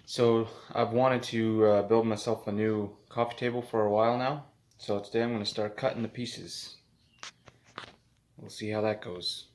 So I've wanted to build myself a new coffee table for a while now. So today I'm going to start cutting the pieces. We'll see how that goes.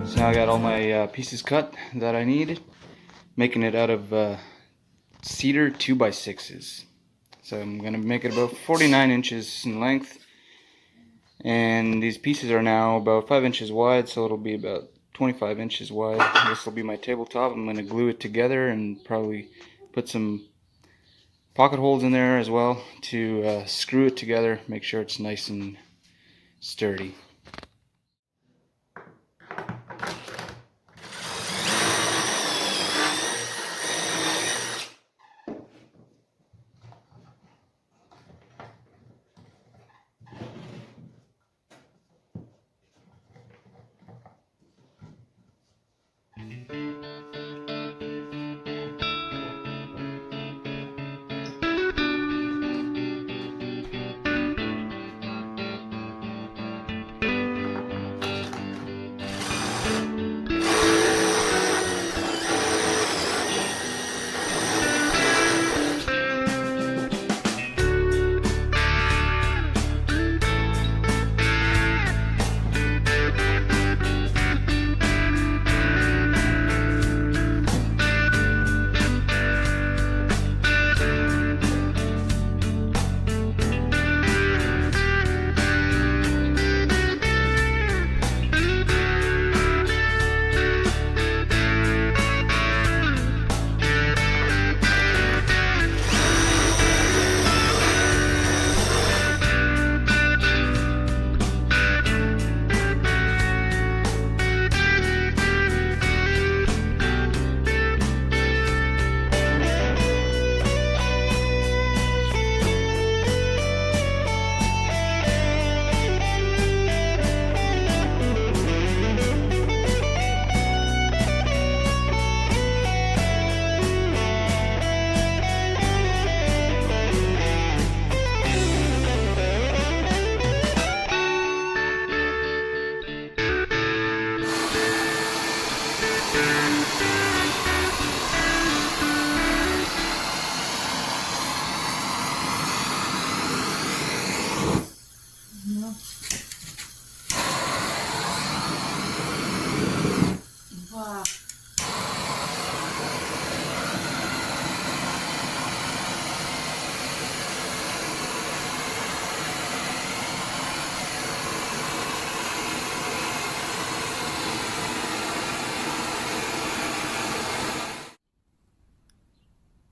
So now I got all my pieces cut that I needed, making it out of cedar 2x6s. So I'm going to make it about 49 inches in length, and these pieces are now about 5 inches wide, so it'll be about 25 inches wide. This will be my tabletop. I'm going to glue it together and probably put some pocket holes in there as well to screw it together, make sure it's nice and sturdy.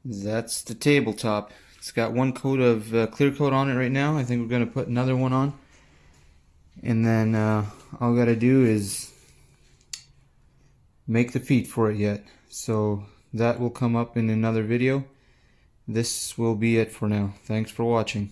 That's the tabletop. It's got one coat of clear coat on it right now. I think we're going to put another one on. And then all we got to do is make the feet for it yet. So that will come up in another video. This will be it for now. Thanks for watching.